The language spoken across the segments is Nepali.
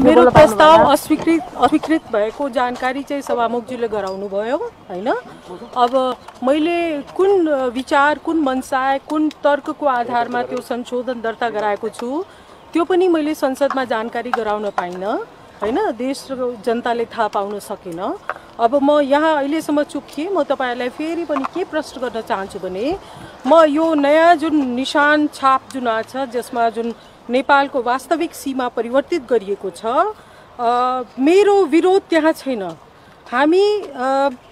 मेरो प्रस्ताव अस्वीकृत भएको जानकारी चाहिँ सभामुखज्यूले गराउनु भयो हैन। अब मैले कुन विचार, कुन मनसाय, कुन तर्कको आधारमा त्यो संशोधन दर्ता गराएको छु त्यो पनि मैले संसदमा जानकारी गराउन पाइन हैन। देश र जनताले थाहा पाउन सकेन। अब म यहाँ अहिलेसम्म चुप थिएँ। म तपाईहरुलाई फेरि पनि के प्रश्न गर्न चाहन्छु भने म यो नयाँ जुन निशान छाप जुन आछ जसमा जुन नेपालको वास्तविक सीमा परिवर्तित गरिएको छ, मेरो विरोध त्यहाँ छैन। हामी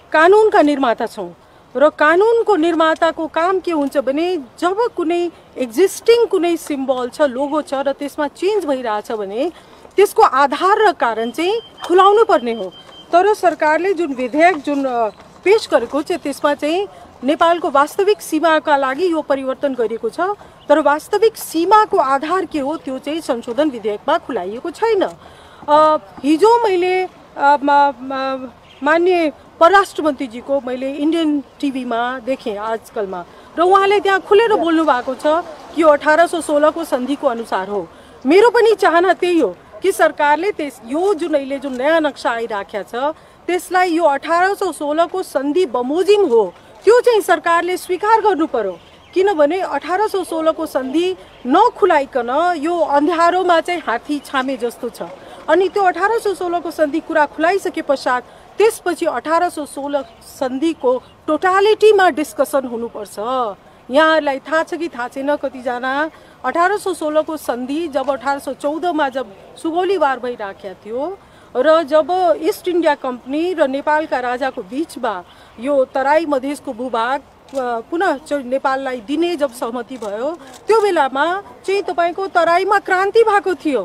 कानुनका निर्माता छौं र कानुनको निर्माताको काम के हुन्छ भने जब कुनै एक्जिस्टिङ कुनै सिम्बल छ, लोगो छ र त्यसमा चेन्ज भइरहेछ भने त्यसको आधार र कारण चाहिँ खुलाउनु पर्ने हो। तर सरकारले जुन विधेयक जुन पेश गरेको छ त्यसमा चाहिँ नेपालको वास्तविक सीमाका लागि यो परिवर्तन गरिएको छ, तर वास्तविक सीमाको आधार के हो त्यो चाहिँ संशोधन विधेयकमा खुलाइएको छैन। हिजो मैले माननीय परराष्ट्र मन्त्रीजीको मैले इन्डियन टिभीमा देखेँ आजकलमा, र उहाँले त्यहाँ खुलेर बोल्नु भएको छ कि यो 1816 को सन्धिको अनुसार हो। मेरो पनि चाहना त्यही हो कि सरकारले यो जुन अहिले जुन नयाँ नक्सा आइराखेको छ त्यसलाई यो 1816 को सन्धि बमोजिम हो त्यो चाहिँ सरकारले स्वीकार गर्नु पर्यो। किनभने 1816 को सन्धि नखुलाइकन यो अन्धारोमा चाहिँ हात्ती छामे जस्तो छ। अनि त्यो 1816 को सन्धि कुरा खुलाइसके पश्चात त्यसपछि 1816 सन्धिको टोटालिटीमा डिस्कसन हुनुपर्छ। यहाँहरूलाई थाहा छ कि थाहा छैन कतिजना 1816 को सन्धि जब 1814 मा जब सुगौलीवार भइराखेको थियो र जब इस्ट इन्डिया कम्पनी र नेपालका राजाको बीचमा यो तराई मधेसको भूभाग पुनः नेपाललाई दिने जब सहमति भयो त्यो बेलामा चाहिँ तपाईको तराईमा क्रान्ति भएको थियो,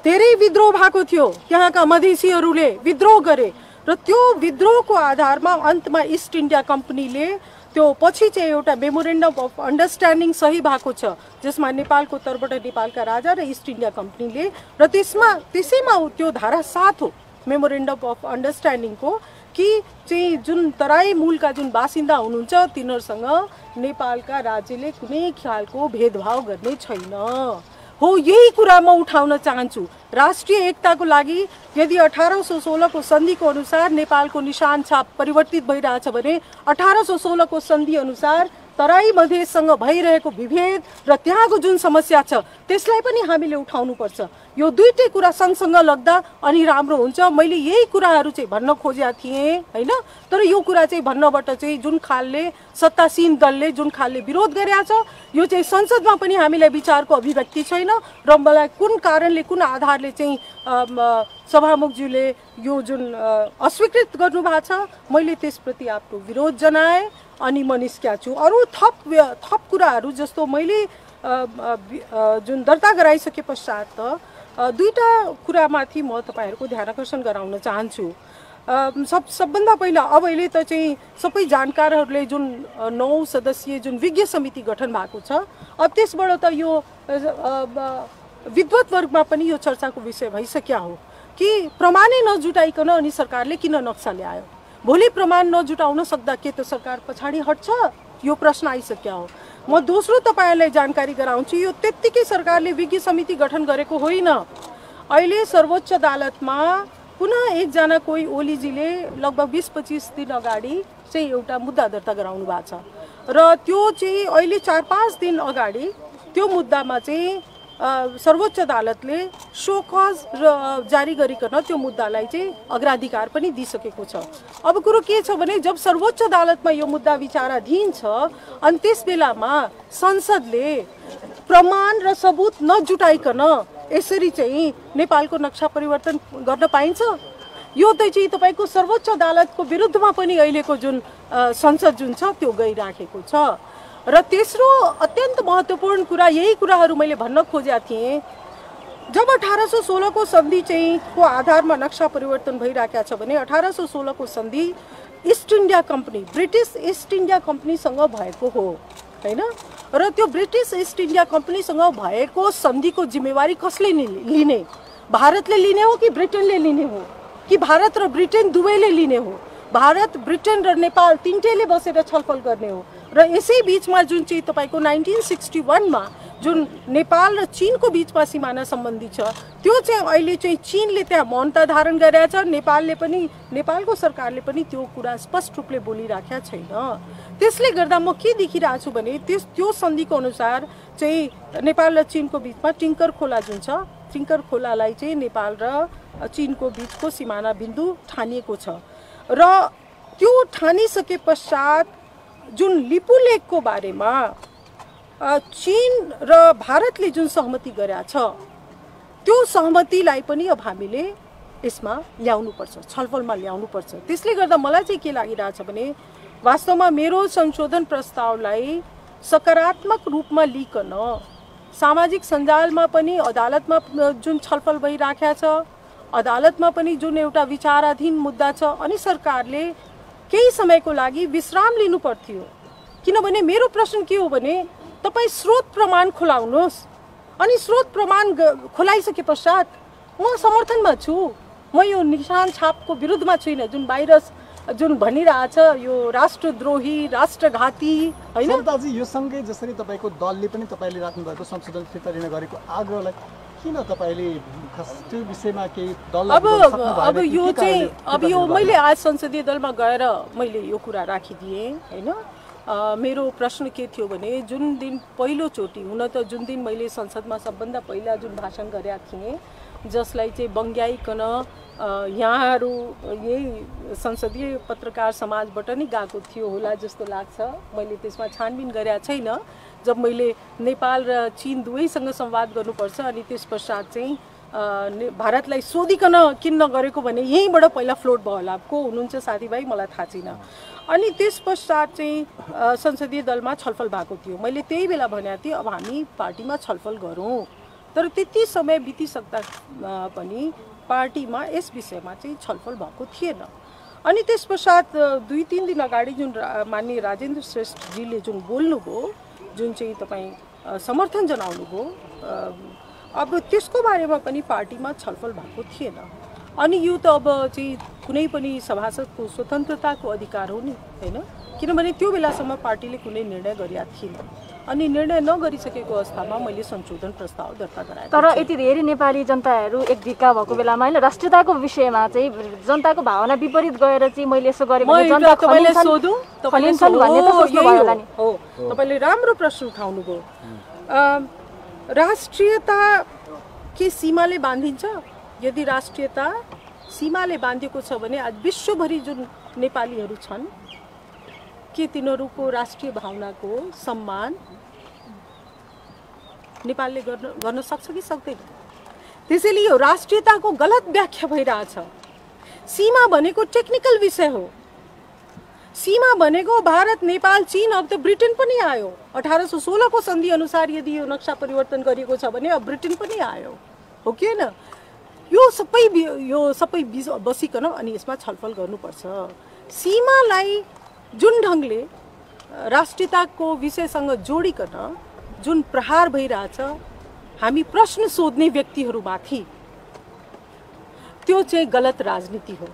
धेरै विद्रोह भएको थियो, यहाँका मधेसीहरूले विद्रोह गरे र त्यो विद्रोहको आधारमा अन्तमा इस्ट इन्डिया कम्पनीले त्यो पछि चाहिँ एउटा मेमोरेन्डम अफ अन्डरस्ट्यान्डिङ सही भएको छ जसमा नेपालको तर्फबाट नेपालका राजा र इस्ट इन्डिया कम्पनीले र त्यसैमा त्यो धारा 7 हो मेमोरेन्डम अफ अन्डरस्ट्यान्डिङको कि चाहिँ जुन तराई मूलका जुन बासिन्दा हुनुहुन्छ तिनीहरूसँग नेपालका राज्यले कुनै खालको भेदभाव गर्ने छैन हो। यही कुरा म उठाउन चाहन्छु। राष्ट्रिय एकताको लागि यदि 1816 को सन्धिको अनुसार नेपालको निशान छाप परिवर्तित भइरहेछ भने 1816 को सन्धि अनुसार तराई मधेससँग भइरहेको विभेद र त्यहाँको जुन समस्या छ त्यसलाई पनि हामीले उठाउनु पर्छ। यो दुईटै कुरा सँगसँग लाग्दा अनि राम्रो हुन्छ। मैले यही कुराहरू चाहिँ भन्न खोजेका थिएँ हैन। तर यो कुरा चाहिँ भन्नबाट चाहिँ जुन खालले सत्तासीन दलले जुन खालले विरोध गरेका छ यो चाहिँ संसदमा पनि हामीलाई विचारको अभिव्यक्ति छैन र मलाई कुन कारणले कुन आधारले चाहिँ सभामुखज्यूले यो जुन अस्वीकृत गर्नु भएको छ मैले त्यसप्रति आफ्नो विरोध जनाएँ अनि म निस्किया छु। अरू थप कुराहरू जस्तो मैले जुन दर्ता गराइसके पश्चात दुईटा कुरामाथि म तपाईहरुको ध्यान आकर्षण गराउन चाहन्छु। सबभन्दा पहिला अब अहिले त चाहिँ सबै जानकारहरूले जुन 9 सदस्यीय जुन विज्ञ समिति गठन भएको छ अब त्यसबाट त यो विद्वत वर्गमा पनि यो चर्चाको विषय भइसक्या हो कि प्रमाणै नजुटाइकन अनि सरकारले किन नक्सा ल्यायो। भोलि प्रमाण नजुटाउन सक्दा के त सरकार पछाडी हट्छ यो प्रश्न आइसक्या हो। म दोस्रो तपाईहरुलाई जानकारी गराउँछु यो त्यत्तिकै सरकारले विज्ञ समिति गठन गरेको होइन। अहिले सर्वोच्च अदालतमा पुनः एकजना कोही ओलीजीले लगभग 20-25 दिन अगाडि चाहिँ एउटा मुद्दा दर्ता गराउनु भएको छ र त्यो चाहिँ अहिले 4-5 दिन अगाडि त्यो मुद्दामा चाहिँ सर्वोच्च अदालतले शो कज जारी गरिकन त्यो मुद्दालाई चाहिँ अग्राधिकार पनि दिइसकेको छ। अब कुरो के छ भने जब सर्वोच्च अदालतमा यो मुद्दा विचाराधीन छ अनि त्यस बेलामा संसदले प्रमाण र सबुत नजुटाइकन यसरी चाहिँ नेपालको नक्सा परिवर्तन गर्न पाइन्छ? यो त चाहिँ तपाईको सर्वोच्च अदालतको विरुद्धमा पनि अहिलेको जुन संसद जुन छ त्यो गइराखेको छ। र तेस्रो अत्यन्त महत्त्वपूर्ण कुरा यही कुराहरू मैले भन्न खोजेका थिएँ। जब 1816 को सन्धि चाहिँ को आधारमा नक्सा परिवर्तन भइराखेको छ भने 1816 को सन्धि East India Company British East India कम्पनीसँग भएको हो हैन। र त्यो ब्रिटिस इस्ट इन्डिया कम्पनीसँग भएको सन्धिको जिम्मेवारी कसले लिने? भारतले लिने हो कि ब्रिटेनले लिने हो कि भारत र ब्रिटेन दुवैले लिने हो? भारत, ब्रिटेन र नेपाल तीनटैले बसेर छलफल गर्ने हो। र यसै बीचमा जुन चाहिँ तपाईको 1961 मा जुन नेपाल र चीनको बीचमा सिमाना सम्बन्धी छ, त्यो चाहिँ अहिले चाहिँ चीनले त्यहाँ मौनता धारण गरेछ, नेपालले पनि, नेपालको सरकारले पनि त्यो कुरा स्पष्ट रूपले बोलिराखेका छैन। त्यसले गर्दा म के देखिरहेको छु भने त्यो सन्धिको अनुसार चाहिँ नेपाल र चीनको बीचमा टिङ्कर खोला जुन छ, टिङ्कर खोलालाई चाहिँ नेपाल र चीनको बीचको सिमाना बिन्दु ठानिएको छ। र त्यो ठानिसके पश्चात जुन लिपु लेकको बारेमा चीन र भारतले जुन सहमति गरेका छ, त्यो सहमतिलाई पनि अब हामीले यसमा ल्याउनुपर्छ, छलफलमा ल्याउनुपर्छ। त्यसले गर्दा मलाई चाहिँ के लागिरहेछ भने वास्तवमा मेरो संशोधन प्रस्तावलाई सकारात्मक रूपमा लिकन सामाजिक सञ्जालमा पनि, अदालतमा जुन छलफल भइराखेको छ, अदालतमा पनि जुन एउटा विचाराधीन मुद्दा छ, अनि सरकारले केही समयको लागि विश्राम लिनु पर्थ्यो। किनभने मेरो प्रश्न के हो भने तपाईँ स्रोत प्रमाण खुलाउनुहोस्, अनि स्रोत प्रमाण खुलाइसके पश्चात म समर्थनमा छु। म यो निशान छापको विरुद्धमा छुइनँ जुन भाइरस जुन भनिरहेछ यो राष्ट्रद्रोही, राष्ट्रघाती हैन। सरदाजी, यो सँगै जसरी तपाईको दलले पनि तपाईले राख्नु भएको संशोधन फिर्ता लिन गरेको आग्रहलाई किन तपाईले त्यो विषयमा केही दललाई अब यो चाहिँ अब यो मैले आज संसदीय दलमा गएर मैले यो कुरा राखिदिएँ हैन। मेरो प्रश्न के थियो भने जुन दिन पहिलोचोटि, हुन त जुन दिन मैले संसदमा सबभन्दा पहिला जुन भाषण गरेका थिएँ, जसलाई चाहिँ बङ्ग्याइकन यहाँहरू यही संसदीय पत्रकार समाजबाट नै गएको थियो होला जस्तो लाग्छ। मैले त्यसमा छानबिन गरेका छैन। जब मैले नेपाल र चीन दुवैसँग संवाद गर्नुपर्छ अनि त्यस पश्चात चाहिँ भारतलाई सोधिकन किन नगरेको भने यहीँबाट पहिला फ्लोट भयो होला। को हुनुहुन्छ साथीभाइ मलाई थाहा छैन। अनि त्यस पश्चात चाहिँ संसदीय दलमा छलफल भएको थियो। मैले त्यही बेला भनेको थिएँ अब हामी पार्टीमा छलफल गरौँ, तर त्यति समय बितिसक्दा पनि पार्टीमा यस विषयमा चाहिँ छलफल भएको थिएन। अनि त्यस पश्चात 2-3 दिन अगाडि जुन माननीय राजेन्द्र श्रेष्ठजीले जुन बोल्नुभयो, जुन चाहिँ तपाईँ समर्थन जनाउनुभयो, अब त्यसको बारेमा पनि पार्टीमा छलफल भएको थिएन। अनि यो त अब चाहिँ कुनै पनि सभासदको स्वतन्त्रताको अधिकार हो नि हैन। किनभने त्यो बेलासम्म पार्टीले कुनै निर्णय गरेका थिएन। अनि निर्णय नगरिसकेको अवस्थामा मैले संशोधन प्रस्ताव दर्ता गराएँ। तर यति धेरै नेपाली जनताहरू एक धिक्का भएको बेलामा हैन, राष्ट्रियताको विषयमा चाहिँ जनताको भावना विपरीत गएर चाहिँ मैले यसो गरे भने जनता खलिन्छन् भन्ने त सोच्नु भयो होला नि। हो, तपाईले राम्रो प्रश्न उठाउनु भयो। राष्ट्रियता के सीमाले बाँधिन्छ? यदि राष्ट्रियता सीमाले बाँधिएको छ भने आज विश्वभरि जुन नेपालीहरू छन्, के तिनीहरूको राष्ट्रिय भावनाको सम्मान नेपालले गर्न सक्छ कि सक्दैन? त्यसैले यो राष्ट्रियताको गलत व्याख्या भइरहेछ। सीमा भनेको टेक्निकल विषय हो। सीमा भनेको भारत, नेपाल, चीन, अब त ब्रिटेन पनि आयो। 1816 को सन्धि अनुसार यदि यो नक्सा परिवर्तन गरिएको छ भने अब ब्रिटेन पनि आयो, हो कि हैन? यो सबै बसिकन अनि यसमा छलफल गर्नुपर्छ। सीमालाई जुन ढङ्गले राष्ट्रियताको विषयसँग जोडिकन जुन प्रहार भइरहेछ हामी प्रश्न सोध्ने व्यक्तिहरूमाथि, त्यो चाहिँ गलत राजनीति हो,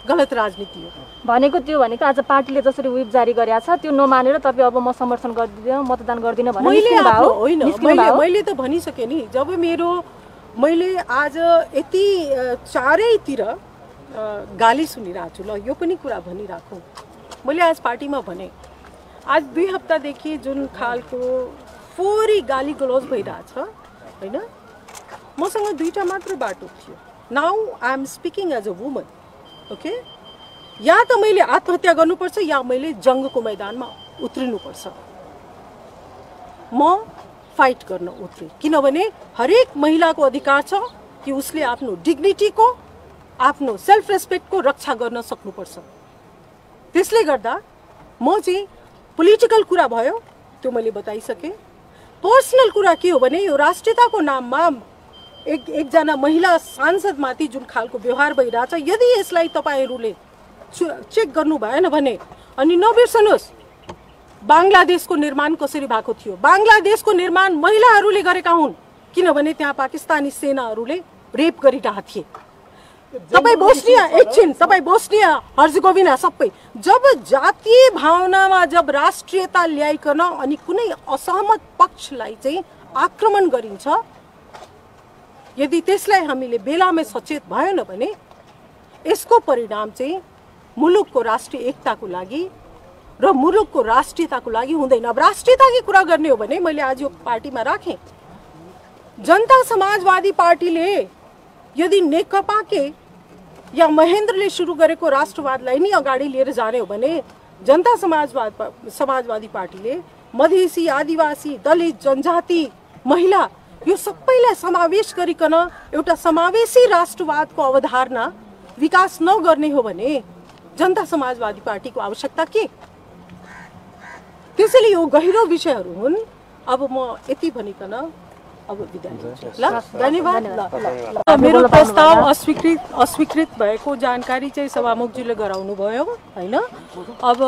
गलत राजनीति हो। भनेको आज पार्टीले जसरी व्हिप जारी गरेको छ त्यो नमानेर तपाईँ अब म समर्थन गर्दिनँ, मतदान गर्दिनँ भने मैले त भनिसकेँ नि। जब मैले आज यति चारैतिर गाली सुनिरहेको छु, ल यो पनि कुरा भनिराखौँ। मैले आज पार्टीमा भने आज 2 हप्तादेखि जुन खालको फोहोरी गाली गलौज भइरहेछ हैन, मसँग 2टा मात्र बाटो थियो। Now I am speaking as a woman, okay? या त मैले आत्महत्या गर्नुपर्छ या मैले जङ्गको मैदानमा उत्रिनुपर्छ। म फाइट गर्न उत्रे, किनभने हरेक महिलाको अधिकार छ कि उसले आफ्नो डिग्निटीको, आफ्नो सेल्फ रेस्पेक्टको रक्षा गर्न सक्नुपर्छ। त्यसले गर्दा म चाहिँ पोलिटिकल कुरा भयो त्यो मैले बताइसकेँ। पर्सनल कुरा के हो भने यो राष्ट्रियताको नाममा एकजना महिला सांसदमाथि जुन खालको व्यवहार भइरहेछ, यदि यसलाई तपाईँहरूले चेक गर्नु भएन भने अनि नबिर्सनुहोस् बांग्लादेशको निर्माण कसरी भएको थियो। बांग्लादेशको निर्माण महिलाहरूले गरेका हुन्, किनभने त्यहाँ पाकिस्तानी सेनाहरूले रेप गरिरहेका थिए। तपाईँ बोस्निया एकछिन तपाईँ बोस्निया हर्जेगोभिना सबै जब जातीय भावनामा जब राष्ट्रियता ल्याइकन अनि कुनै असहमत पक्षलाई चाहिँ आक्रमण गरिन्छ, यदि त्यसलाई हामीले बेलामै सचेत भएन भने यसको परिणाम चाहिँ मुलुकको राष्ट्रिय एकताको लागि र मुलुकको राष्ट्रियताको लागि हुँदैन। अब राष्ट्रियताकै कुरा गर्ने हो भने मैले आज यो पार्टीमा राखेँ, जनता समाजवादी पार्टीले यदि नेकपाके या महेन्द्रले सुरु गरेको राष्ट्रवादलाई नै अगाडि लिएर जाने हो भने जनता समाजवादी पार्टीले मधेसी, आदिवासी, दलित, जनजाति, महिला यो सबैलाई समावेश गरिकन एउटा समावेशी राष्ट्रवादको अवधारणा विकास नगर्ने हो भने जनता समाजवादी पार्टीको आवश्यकता के? त्यसैले यो गहिरो विषयहरू हुन्। अब म यति भनिकन अब बिदा लिन्छु। ल धन्यवाद। मेरो प्रस्ताव अस्वीकृत भएको जानकारी चाहिँ सभामुखज्यूले गराउनु भयो हैन। अब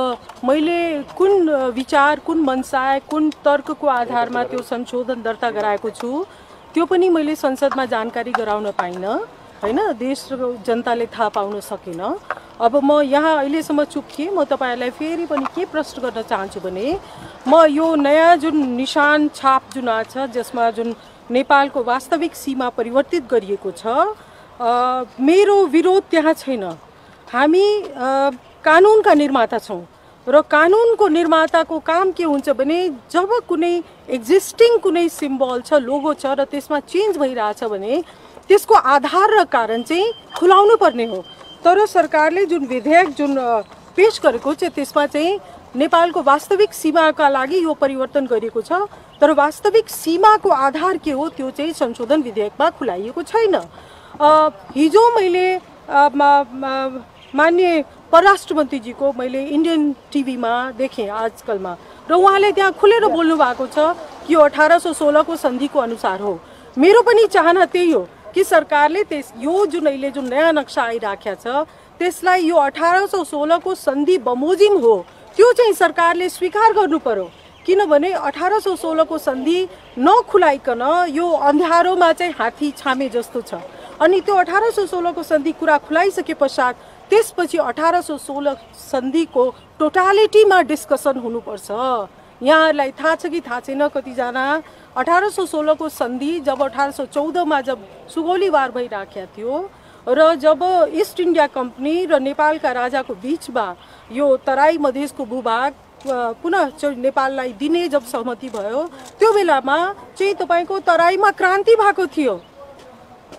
मैले कुन विचार, कुन मनसाय, कुन तर्कको आधारमा त्यो संशोधन दर्ता गराएको छु त्यो पनि मैले संसदमा जानकारी गराउन पाइनँ हैन। देश र जनताले थाहा पाउन सकेन। अब म यहाँ अहिलेसम्म चुप थिएँ। म तपाईहरुलाई फेरि पनि के प्रश्न गर्न चाहन्छु भने म यो नयाँ जुन निशान छाप जुन आछ जसमा जुन नेपालको वास्तविक सीमा परिवर्तित गरिएको छ, मेरो विरोध त्यहाँ छैन। हामी कानुनका निर्माता छौँ र कानुनको निर्माताको काम के हुन्छ भने जब कुनै एक्जिस्टिङ कुनै सिम्बल छ, लोगो छ र त्यसमा चेन्ज भइरहेछ भने त्यसको आधार र कारण चाहिँ खुलाउनु पर्ने हो। तर सरकारले जुन विधेयक जुन पेश गरेको छ त्यसमा चाहिँ नेपालको वास्तविक सीमाका लागि यो परिवर्तन गरिएको छ, तर वास्तविक सीमाको आधार के हो त्यो चाहिँ संशोधन विधेयकमा खुलाइएको छैन। हिजो मैले माननीय परराष्ट्र मन्त्रीजीको मैले इन्डियन टिभीमा देखेँ आजकलमा, र उहाँले त्यहाँ खुलेर बोल्नु भएको छ कि यो 1816 को सन्धिको अनुसार हो। मेरो पनि चाहना त्यही हो कि सरकारले यो जुन अहिले जुन नयाँ नक्सा आइराखेको छ त्यसलाई यो 1816 को सन्धि बमोजिम हो त्यो चाहिँ सरकारले स्वीकार गर्नु पर्यो। किनभने 1816 को सन्धि नखुलाइकन यो अन्धारोमा चाहिँ हात्ती छामे जस्तो छ। अनि त्यो 1816 को सन्धि कुरा खुलाइसके पश्चात त्यसपछि 1816 सन्धिको टोटालिटीमा डिस्कसन हुनुपर्छ। यहाँहरूलाई थाहा छ कि थाहा छैन कतिजना 1816 को सन्धि जब 1814 मा जब सुगौलीवार भइराखेको थियो र जब इस्ट इन्डिया कम्पनी र नेपालका राजाको बीचमा यो तराई मधेसको भूभाग पुनः नेपाललाई दिने जब सहमति भयो त्यो बेलामा चाहिँ तपाईको तराईमा क्रान्ति भएको थियो,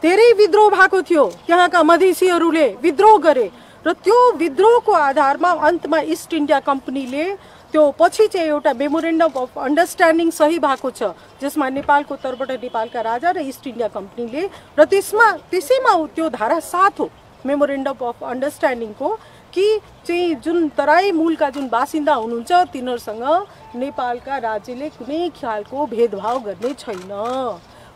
धेरै विद्रोह भएको थियो, त्यहाँका मधेसीहरूले विद्रोह गरे र त्यो विद्रोहको आधारमा अन्तमा इस्ट इन्डिया कम्पनीले त्यो पछि चाहिँ एउटा मेमोरेन्डम अफ अन्डरस्ट्यान्डिङ सही भएको छ जसमा नेपालको तर्फबाट नेपालका राजा र इस्ट इन्डिया कम्पनीले र त्यसैमा त्यो धारा 7 हो मेमोरेन्डम अफ अन्डरस्ट्यान्डिङको कि चाहिँ जुन तराई मूलका जुन बासिन्दा हुनुहुन्छ तिनीहरूसँग नेपालका राज्यले कुनै खालको भेदभाव गर्ने छैन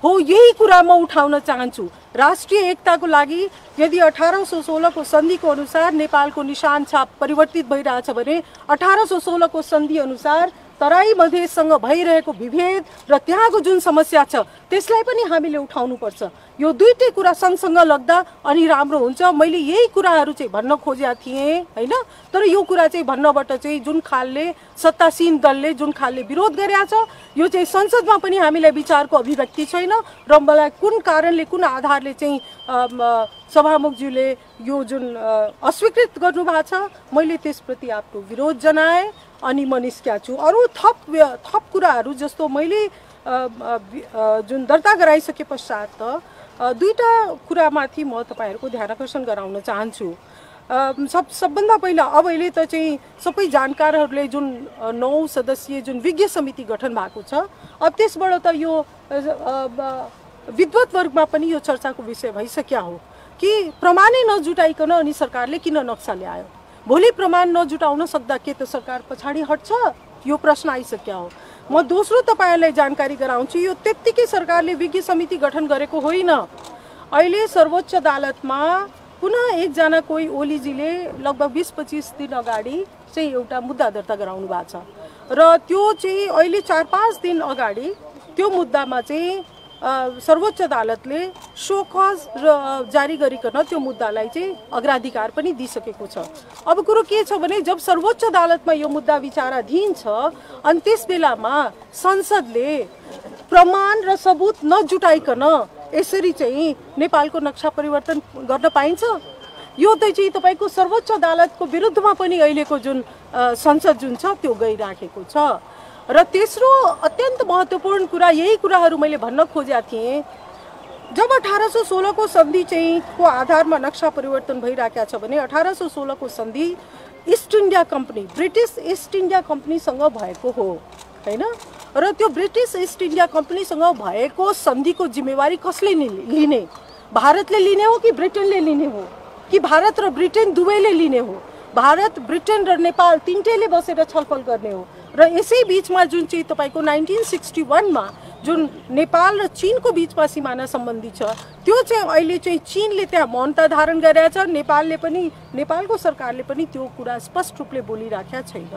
हो। यही कुरा म उठाउन चाहन्छु। राष्ट्रिय एकताको लागि यदि 1816 को सन्धिको अनुसार नेपालको निशान छाप परिवर्तित भइरहेछ भने 1816 को सन्धि अनुसार तराई मधेससँग भइरहेको विभेद र त्यहाँको जुन समस्या छ त्यसलाई पनि हामीले उठाउनु पर्छ। यो दुईटै कुरा सँगसँग लाग्दा अनि राम्रो हुन्छ। मैले यही कुराहरू चाहिँ भन्न खोजेका थिएँ हैन। तर यो कुरा चाहिँ भन्नबाट चाहिँ जुन खालले सत्तासीन दलले जुन खालले विरोध गरेका छ यो चाहिँ संसदमा पनि हामीलाई विचारको अभिव्यक्ति छैन र मलाई कुन कारणले कुन आधारले चाहिँ सभामुखज्यूले यो जुन अस्वीकृत गर्नुभएको छ मैले त्यसप्रति आफ्नो विरोध जनाएँ अनि म निस्किया छु। अरू थप कुराहरू जस्तो मैले जुन दर्ता गराइसके पश्चात दुईटा कुरामाथि म तपाईहरुको ध्यान आकर्षण गराउन चाहन्छु। सबभन्दा पहिला अब अहिले त चाहिँ सबै जानकारहरूले जुन 9 सदस्यीय जुन विज्ञ समिति गठन भएको छ अब त्यसबाट त यो विद्वत वर्गमा पनि यो चर्चाको विषय भइसक्या हो कि प्रमाणै नजुटाइकन अनि सरकारले किन नक्सा ल्यायो। भोलि प्रमाण नजुटाउन सक्दा के त सरकार पछाडि हट्छ? यो प्रश्न आइसक्या हो। म दोस्रो तपाईहरुलाई जानकारी गराउँछु यो त्यत्तिकै सरकारले विज्ञ समिति गठन गरेको होइन। अहिले सर्वोच्च अदालतमा पुनः एकजना कोही ओलीजीले लगभग 20-25 दिन अगाडि चाहिँ एउटा मुद्दा दर्ता गराउनु भएको छ र त्यो चाहिँ अहिले 4-5 दिन अगाडि त्यो मुद्दामा चाहिँ सर्वोच्च अदालतले सो कज जारी गरिकन त्यो मुद्दालाई चाहिँ अग्राधिकार पनि दिइसकेको छ। अब कुरो के छ भने जब सर्वोच्च अदालतमा यो मुद्दा विचाराधीन छ अनि त्यस बेलामा संसदले प्रमाण र सबुत नजुटाइकन यसरी चाहिँ नेपालको नक्सा परिवर्तन गर्न पाइन्छ? यो त चाहिँ तपाईको सर्वोच्च अदालतको विरुद्धमा पनि अहिलेको जुन संसद जुन छ त्यो गइराखेको छ। र तेस्रो अत्यन्त महत्त्वपूर्ण कुरा यही कुराहरू मैले भन्न खोजेका थिएँ। जब 1816 को सन्धि चाहिँ को आधारमा नक्सा परिवर्तन भइराखेको छ भने 1816 को सन्धि East India Company British East India कम्पनीसँग भएको हो हैन? र त्यो ब्रिटिस ईस्ट इन्डिया कम्पनीसँग भएको सन्धिको जिम्मेवारी कसले लिने? भारतले लिने हो कि ब्रिटेनले लिने हो कि भारत र ब्रिटेन दुवैले लिने हो? भारत ब्रिटेन र नेपाल तीनटैले बसेर छलफल गर्ने हो। र यसै बीचमा जुन चाहिँ तपाईको 1961 मा जुन नेपाल र चीनको बीचमा सिमाना सम्बन्धी छ त्यो चाहिँ अहिले चाहिँ चीनले त्यहाँ मौनता धारण गरेछ। नेपालले पनि नेपालको सरकारले पनि त्यो कुरा स्पष्ट रूपले बोलिराखेका छैन।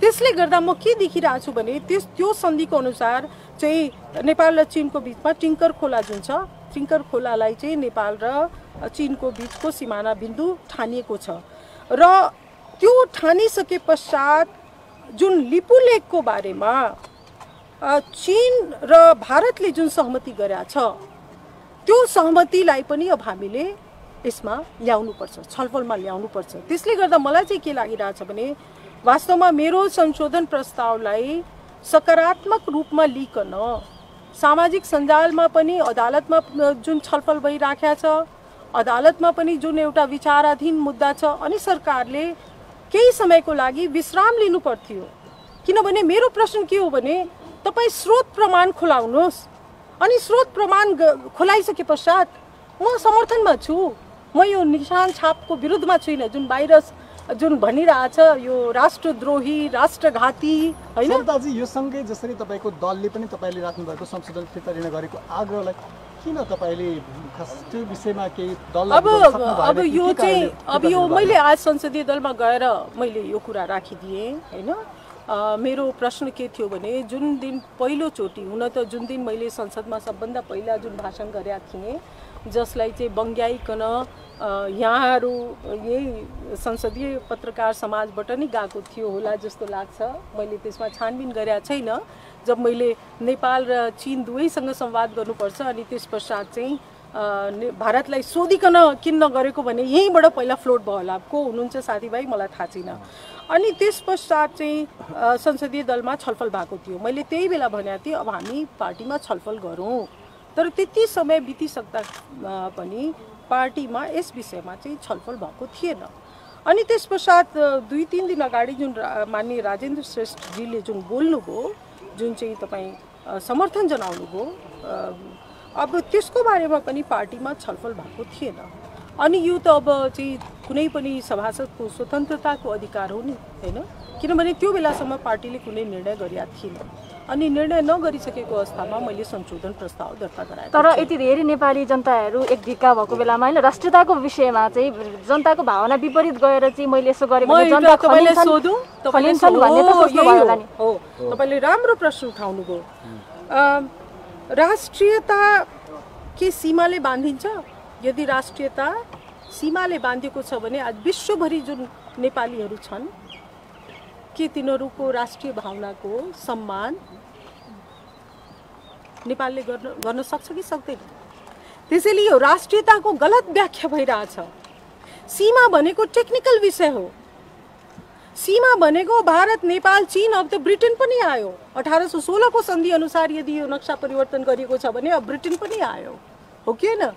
त्यसले गर्दा म के देखिरहेको छु भने त्यो सन्धिको अनुसार चाहिँ नेपाल र चीनको बीचमा टिङ्कर खोला जुन छ टिङ्कर खोलालाई चाहिँ नेपाल र चीनको बीचको सिमाना बिन्दु ठानिएको छ। र त्यो ठानिसके पश्चात जुन लिपु लेकको बारेमा चीन र भारतले जुन सहमति गरेका छ त्यो सहमतिलाई पनि अब हामीले यसमा ल्याउनुपर्छ, छलफलमा ल्याउनुपर्छ। त्यसले गर्दा मलाई चाहिँ के लागिरहेछ भने वास्तवमा मेरो संशोधन प्रस्तावलाई सकारात्मक रूपमा लिकन सामाजिक सञ्जालमा पनि अदालतमा जुन छलफल भइराखेको छ, अदालतमा पनि जुन एउटा विचाराधीन मुद्दा छ अनि सरकारले केही समयको लागि विश्राम लिनु पर्थ्यो। किनभने मेरो प्रश्न के हो भने तपाईँ स्रोत प्रमाण खुलाउनुहोस् अनि स्रोत प्रमाण खुलाइसके पश्चात म समर्थनमा छु। म यो निशान छापको विरुद्धमा छुइनँ जुन बाहिर जुन भनिरहेछ यो राष्ट्रद्रोही राष्ट्रघाती हैन? सरदाजी यो सँगै जसरी तपाईको दलले पनि तपाईले राख्नु भएको संशोधन फिर्ता लिन गरेको आग्रहलाई किन तपाईले खास त्यो विषयमा केही दललाई अब यो चाहिँ अब यो मैले आज संसदीय दलमा गएर मैले यो कुरा राखिदिएँ हैन? मेरो प्रश्न के थियो भने जुन दिन पहिलोचोटि हुन त जुन दिन मैले संसदमा सबभन्दा पहिला जुन भाषण गरेका थिएँ जसलाई चाहिँ बङ्ग्याइकन यहाँहरू यही संसदीय पत्रकार समाजबाट नै गएको थियो होला जस्तो लाग्छ। मैले त्यसमा छानबिन गरेका छैन। जब मैले नेपाल र चीन दुवैसँग संवाद गर्नुपर्छ अनि त्यस पश्चात चाहिँ भारतलाई सोधिकन किन नगरेको भने यहीँबाट पहिला फ्लोट भयो होला। को हुनुहुन्छ साथीभाइ मलाई थाहा छैन। अनि त्यस पश्चात चाहिँ संसदीय दलमा छलफल भएको थियो। मैले त्यही बेला भनेको थिएँ अब हामी पार्टीमा छलफल गरौँ। तर त्यति समय बितिसक्दा पनि पार्टीमा यस विषयमा चाहिँ छलफल भएको थिएन। अनि त्यस पश्चात 2-3 दिन अगाडि जुन माननीय राजेन्द्र श्रेष्ठजीले जुन बोल्नुभयो जुन चाहिँ तपाईँ समर्थन जनाउनुभयो अब त्यसको बारेमा पनि पार्टीमा छलफल भएको थिएन। अनि यो त अब चाहिँ कुनै पनि सभासदको स्वतन्त्रताको अधिकार हो नि हैन? किनभने त्यो बेलासम्म पार्टीले कुनै निर्णय गरेका थिएन। अनि निर्णय नगरिसकेको अवस्थामा मैले संशोधन प्रस्ताव दर्ता गराएँ। तर यति धेरै नेपाली जनताहरू एक ढिक्का भएको बेलामा हैन राष्ट्रियताको विषयमा चाहिँ जनताको भावना विपरीत गएर चाहिँ मैले यसो गरे भने जनता खलिन्छन् भन्ने त सोच्नु भयो होला नि? हो, तपाईले राम्रो प्रश्न उठाउनु भयो। राष्ट्रियता के सीमाले बाँधिन्छ? यदि राष्ट्रियता सीमाले बाँधेको छ भने आज विश्वभरि जुन नेपालीहरू छन् के तिनीहरूको राष्ट्रिय भावनाको सम्मान नेपालले गर्न सक्छ कि सक्दैन? त्यसैले यो राष्ट्रियताको गलत व्याख्या भइरहेछ। सीमा भनेको टेक्निकल विषय हो। सीमा भनेको भारत नेपाल चीन अब त ब्रिटेन पनि आयो। 1816 को सन्धि अनुसार यदि यो नक्सा परिवर्तन गरिएको छ भने अब ब्रिटेन पनि आयो हो कि हैन?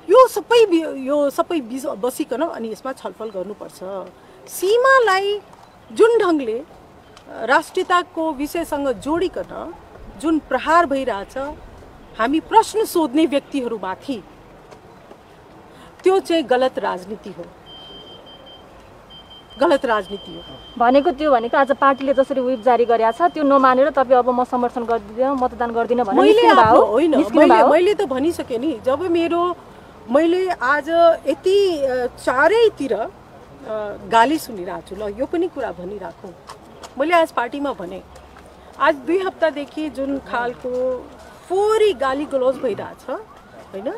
यो सबै बसिकन अनि यसमा छलफल गर्नुपर्छ। सीमालाई जुन ढङ्गले राष्ट्रियताको विषयसँग जोडिकन जुन प्रहार भइरहेछ हामी प्रश्न सोध्ने व्यक्तिहरूमाथि त्यो चाहिँ गलत राजनीति हो। गलत राजनीति हो भनेको आज पार्टीले जसरी व्हिप जारी गरेको छ त्यो नमानेर तपाईँ अब म समर्थन गर्दिनँ मतदान गर्दिनँ भने मैले त भनिसकेँ नि। जब मैले आज यति चारैतिर गाली सुनिरहेको छु। ल यो पनि कुरा भनिराखौँ। मैले आज पार्टीमा भने आज 2 हप्तादेखि जुन खालको फोहोरी गाली गलौज भइरहेछ होइन।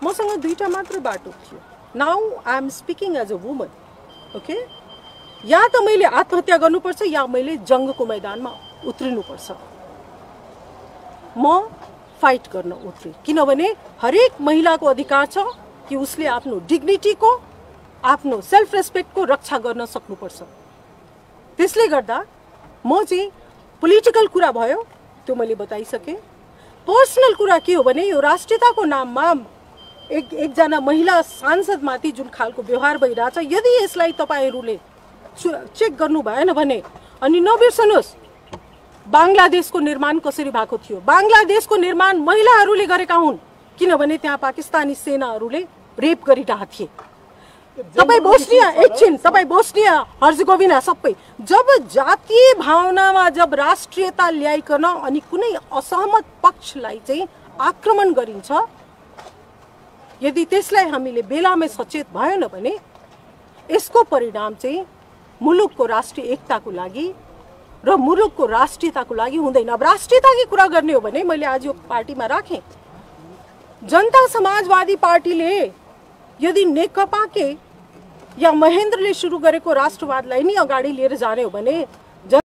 मसँग दुईटा मात्र बाटो थियो। Now I am speaking as a woman, okay. या त मैले आत्महत्या गर्नुपर्छ या मैले जङ्गको मैदानमा उत्रिनुपर्छ। म फाइट गर्न उत्रे, किनभने हरेक महिलाको अधिकार छ कि उसले आफ्नो डिग्निटीको, आफ्नो सेल्फ रेस्पेक्टको रक्षा गर्न सक्नुपर्छ। त्यसले गर्दा म चाहिँ पोलिटिकल कुरा भयो त्यो मैले बताइसकेँ। पर्सनल कुरा के हो भने यो राष्ट्रियताको नाममा एकजना महिला सांसदमाथि जुन खालको व्यवहार भइरहेछ, यदि यसलाई तपाईहरूले चेक गर्नु भएन भने अनि नबिर्सनुहोस् बांग्लादेशको निर्माण कसरी भएको थियो। बांग्लादेशको निर्माण महिलाहरूले गरेका हुन्, किनभने त्यहाँ पाकिस्तानी सेनाहरूले रेप गरिरहेका थिए। तपाईँ बोस्निया, एकछिन तपाईँ बोस्निया हर्जगोभिना सबै जब जातीय भावनामा जब राष्ट्रियता ल्याइकन अनि कुनै असहमत पक्षलाई चाहिँ आक्रमण गरिन्छ, यदि त्यसलाई हामीले बेलामै सचेत भएन भने यसको परिणाम चाहिँ मुलुकको राष्ट्रिय एकताको लागि र मुलुकको राष्ट्रियताको लागि हुँदैन। अब राष्ट्रियताकी कुरा गर्ने हो भने मैले आज यो पार्टीमा राखेँ। जनता समाजवादी पार्टीले यदि नेकपाके या महेन्द्रले सुरु गरेको राष्ट्रवादलाई नै अगाडि लिएर जाने हो भने